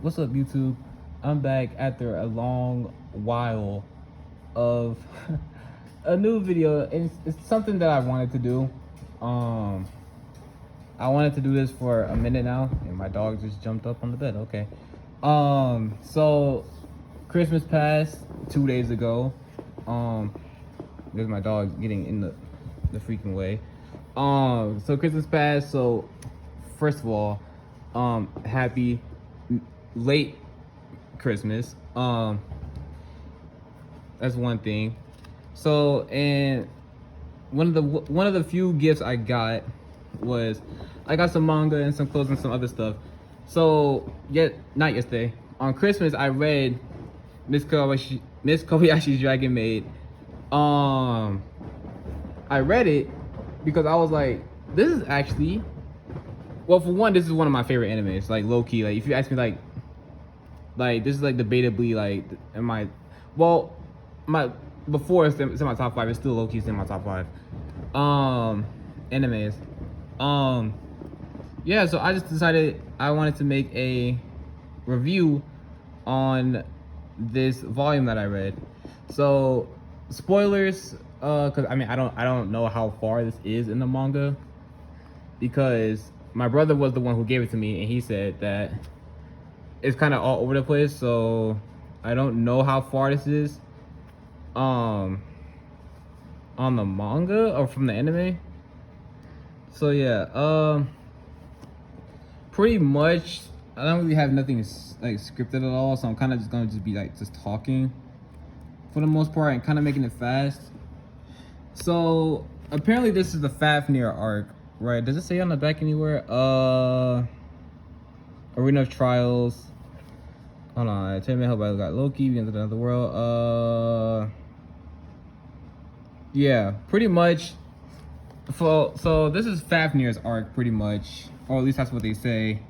What's up, YouTube? I'm back after a long while of a new video, and it's something that I wanted to do. I wanted to do this for a minute now, and my dog just jumped up on the bed. Okay. So Christmas passed 2 days ago. There's my dog getting in the freaking way. So Christmas passed. So first of all, happy late Christmas. That's one thing. So, and one of the few gifts I got was I got some manga and some clothes and some other stuff. So, not yesterday. On Christmas, I read Miss Kobayashi's Dragon Maid. I read it because I was like, this is actually, well, for one, this is one of my favorite animes. Like, low key. Like, if you ask me, like this is like debatably like before it's in my top 5. It's still low key in my top 5 animes. Yeah, so I just decided I wanted to make a review on this volume that I read. So spoilers, because I mean I don't know how far this is in the manga, because my brother was the one who gave it to me, and he said that it's kind of all over the place, so I don't know how far this is on the manga or from the anime. So yeah, pretty much I don't really have nothing like scripted at all, so I'm kind of just gonna be like just talking for the most part and kind of making it fast. So apparently this is the Fafnir arc, right? Does it say on the back anywhere? Arena of Trials. Hold on. Tell me how I got Loki, begins of another world. Yeah, pretty much. So this is Fafnir's arc, pretty much, or at least that's what they say.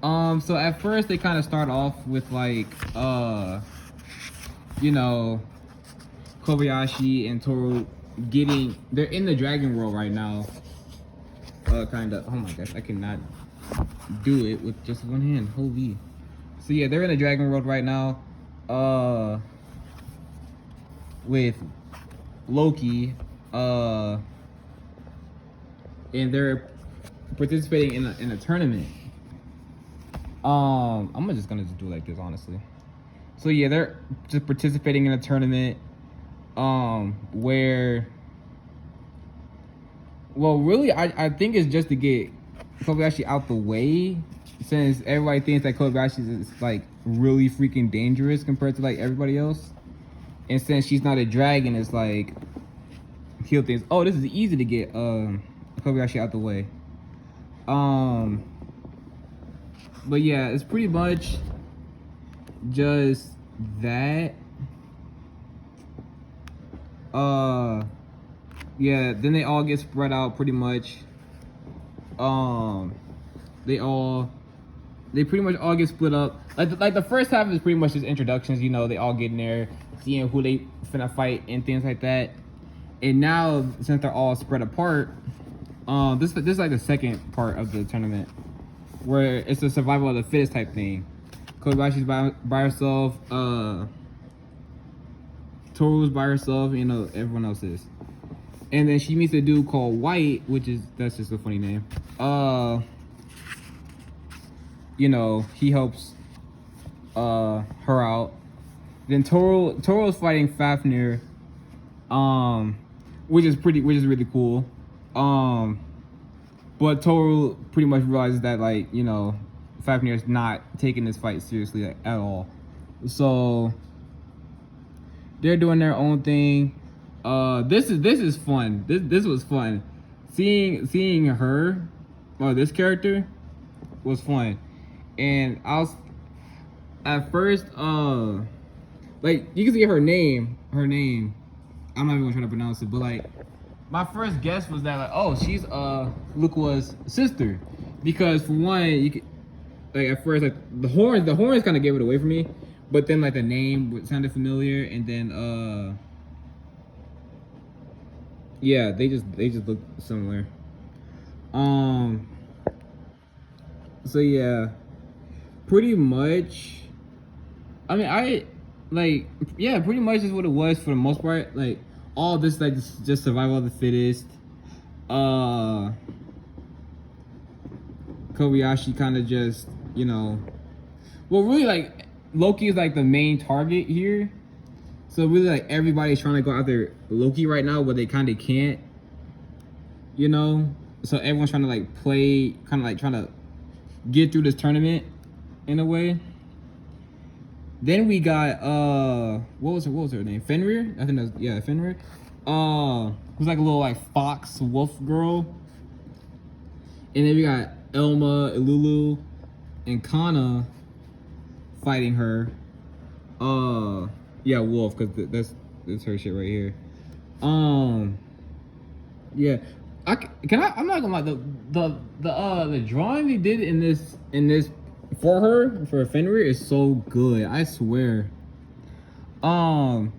So at first they kind of start off with like, you know, Kobayashi and Toru they're in the dragon world right now. Kind of. Oh my gosh, I cannot do it with just one hand. Holy. So yeah, they're in the dragon world right now, with Loki, and they're participating in a tournament. I'm just gonna do it like this, honestly. So yeah, they're just participating in a tournament, where, well, really, I think it's just to get Kobayashi out the way, since everybody thinks that Kobayashi is like really freaking dangerous compared to like everybody else, and since she's not a dragon, it's like he'll think, oh, this is easy to get Kobayashi out the way. But yeah, it's pretty much just that. Yeah, then they all get spread out pretty much. They pretty much all get split up. Like the first half is pretty much just introductions, you know, they all get in there, seeing who they finna fight and things like that. And now, since they're all spread apart, this is like the second part of the tournament, where it's a survival of the fittest type thing. Kobayashi's by herself, Toru's by herself, you know, everyone else is. And then she meets a dude called White, that's just a funny name. You know, he helps her out. Then Toru's fighting Fafnir, which is really cool. But Toru pretty much realizes that, like, you know, Fafnir is not taking this fight seriously, like, at all. So they're doing their own thing. This is fun. This was fun. Seeing her, this character was fun. And I was at first, like, you can see her name. I'm not even gonna try to pronounce it, but like, my first guess was that, like, oh, she's Lukua's sister, because for one, you could, like, at first, like, the horns kind of gave it away for me, but then like the name sounded familiar, and then yeah, they just look similar. So yeah, pretty much. I mean, yeah, pretty much is what it was for the most part. Like, all this, like, just survival of the fittest. Kobayashi kind of just, you know, well, really, like, Loki is like the main target here. So really, like, everybody's trying to go after Loki right now, but they kind of can't, you know. So everyone's trying to like play, kind of like trying to get through this tournament in a way. Then we got what was her name? Fenrir? I think that's, yeah, Fenrir. Who's like a little like fox wolf girl. And then we got Elma, Ilulu, and Kana fighting her. Yeah, wolf, because that's her shit right here. Yeah. I'm not gonna lie, the drawing they did in this for her, for Fenrir, is so good, I swear. So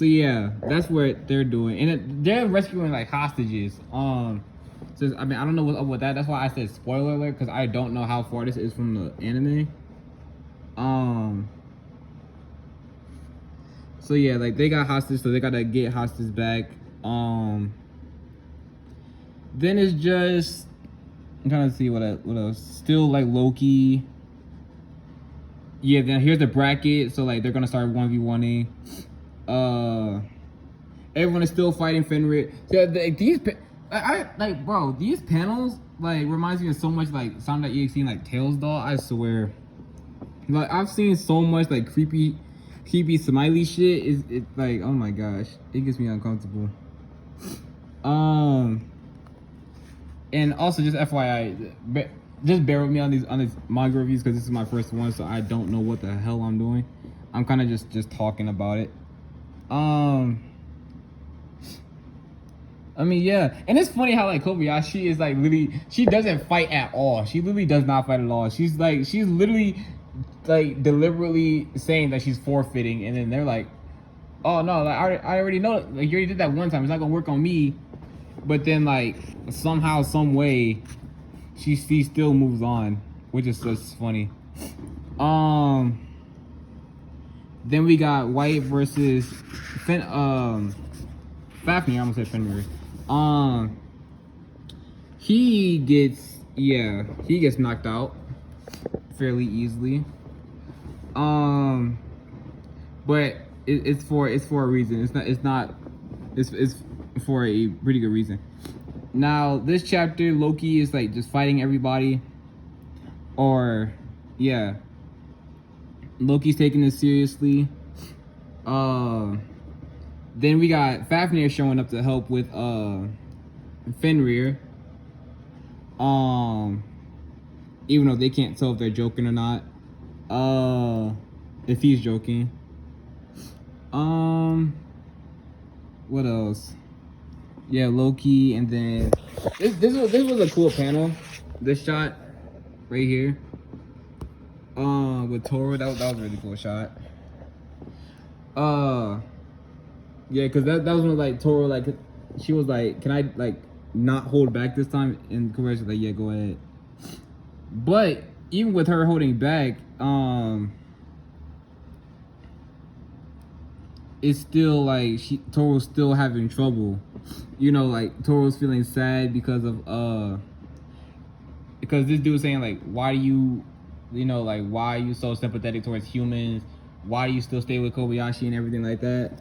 yeah, that's what they're doing, and they're rescuing like hostages. So I mean, I don't know what's up with that. That's why I said spoiler alert, because I don't know how far this is from the anime. So yeah, like they got hostage, so they gotta get hostage back. Then it's just, I'm trying to see what else. Still like Loki. Yeah, then here's the bracket. So like they're gonna start 1v1ing. Everyone is still fighting Fenrir. So these, I like, bro, these panels like reminds me of so much like Sound.exe and like Tails doll. I swear. Like I've seen so much like creepy smiley shit. It's like, oh my gosh, it gets me uncomfortable. And also, just FYI, just bear with me on these manga reviews, because this is my first one, so I don't know what the hell I'm doing. I'm kind of just talking about it. I mean, yeah, and it's funny how like Kobayashi is like literally, she doesn't fight at all. She literally does not fight at all. She's literally like deliberately saying that she's forfeiting, and then they're like, oh no, like, I already know, like you already did that one time. It's not gonna work on me. But then, like, somehow, some way, she still moves on, which is just funny. Then we got White versus Fafnir. I almost said Fenrir. He gets knocked out fairly easily. But it's for a reason. It's for a pretty good reason. Now this chapter, Loki is like just fighting everybody, or yeah, Loki's taking this seriously. Then we got Fafnir showing up to help with Fenrir. Even though they can't tell if they're joking or not. If he's joking. What else? Yeah, Loki, and then this was a cool panel. This shot right here, with Toro, that was a really cool shot. Yeah, cause that was when like Toro, like she was like, "Can I like not hold back this time?" And Kobayashi was like, "Yeah, go ahead." But even with her holding back, it's still like Toro's still having trouble. You know, like Toro's feeling sad because this dude's saying like, why do you know, like, why are you so sympathetic towards humans? Why do you still stay with Kobayashi and everything like that?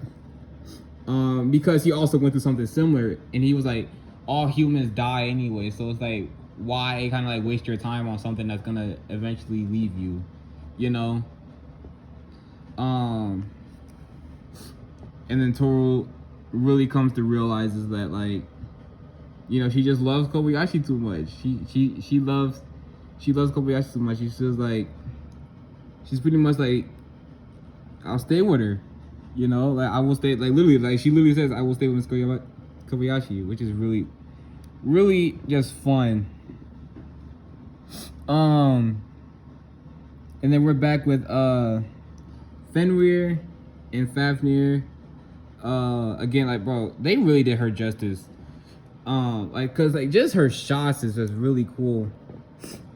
Because he also went through something similar, and he was like, all humans die anyway, so it's like, why kind of like waste your time on something that's gonna eventually leave you, you know? And then Toro really comes to realize is that, like, you know, she just loves Kobayashi too much. She loves Kobayashi too much. She feels like she's pretty much like, I'll stay with her, you know, like I will stay, like literally, like she literally says, I will stay with Kobayashi, which is really, really just fun. And then we're back with Fenrir and Fafnir. Again, like, bro, they really did her justice. Like, cause like just her shots is just really cool.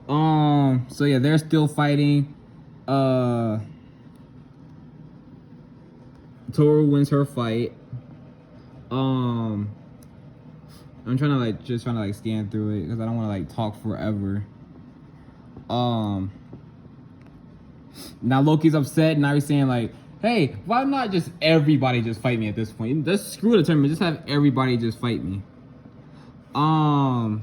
So yeah, they're still fighting. Toru wins her fight. I'm trying to like scan through it because I don't want to like talk forever. Now Loki's upset. Now he's saying like, hey, why not just everybody just fight me at this point? Just screw the tournament. Just have everybody just fight me. Now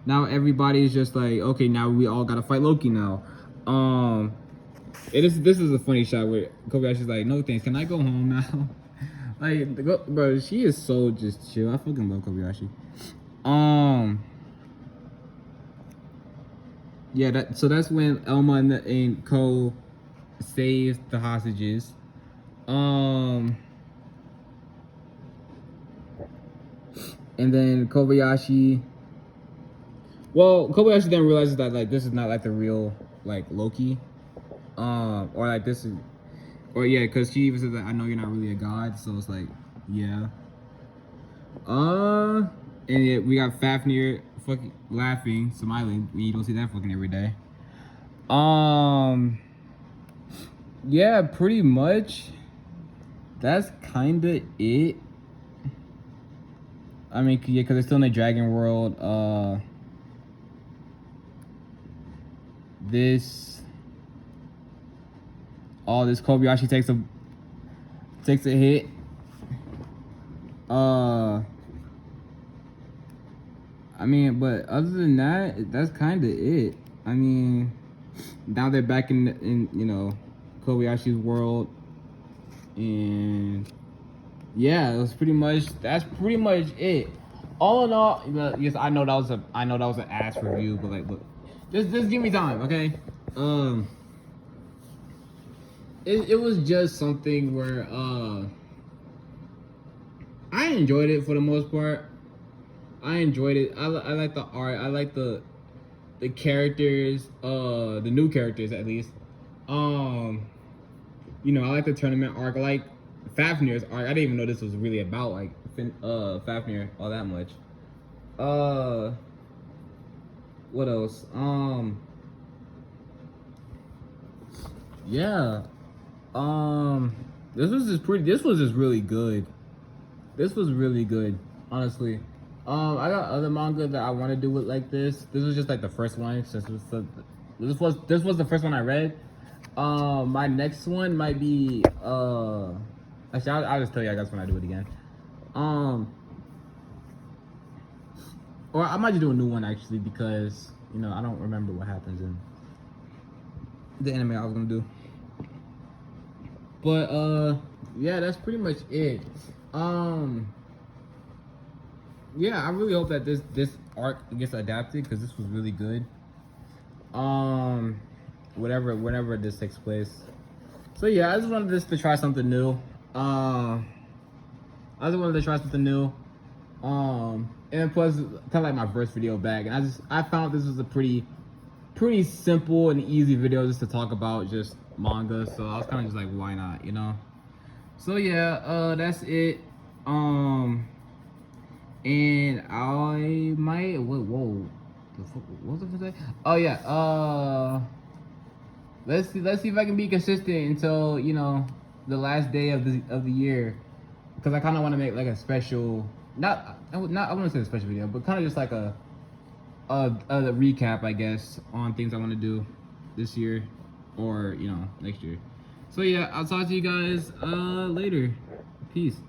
everybody's just like, okay, now we all gotta fight Loki now. This is a funny shot where Kobayashi's like, no thanks, can I go home now? Like, bro, she is so just chill. I fucking love Kobayashi. Yeah, so that's when Elma and Ko saves the hostages. And then Kobayashi. Well, Kobayashi then realizes that like this is not like the real like Loki. Or like this is, or yeah, because she even says that I know you're not really a god, so it's like, yeah. And yeah, we got Fafnir fucking laughing, smiling. You don't see that fucking every day. Yeah, pretty much. That's kinda it. I mean, yeah, because they're still in the Dragon World. This Kobayashi takes a hit. I mean, but other than that, that's kind of it. I mean, now they're back in you know, Kobayashi's world, and yeah, that's pretty much it. All in all, yes, I know that was an ass review, but like, look, just give me time, okay? It was just something where I enjoyed it for the most part. I enjoyed it. I like the art. I like the characters, the new characters at least. You know, I like the tournament arc. I like Fafnir's arc. I didn't even know this was really about like Fafnir all that much. What else? Yeah. This was just really good. This was really good, honestly. I got other manga that I want to do it like this. This was just like the first one since this was the first one I read. My next one might be actually I'll just tell you I guess when I do it again. Or I might just do a new one actually because you know I don't remember what happens in the anime I was gonna do. But yeah, that's pretty much it. Yeah, I really hope that this arc gets adapted because this was really good. Whenever this takes place. So yeah, I just wanted to try something new. And plus kind of like my first video back, and I found this was a pretty simple and easy video just to talk about just manga. So I was kind of just like, why not, you know? So yeah, that's it. And I might whoa. What was I gonna say? Oh yeah, let's see if I can be consistent until, you know, the last day of the year. Because I kinda wanna make like a special I wouldn't say a special video, but kinda just like a recap, I guess, on things I wanna do this year or, you know, next year. So yeah, I'll talk to you guys later. Peace.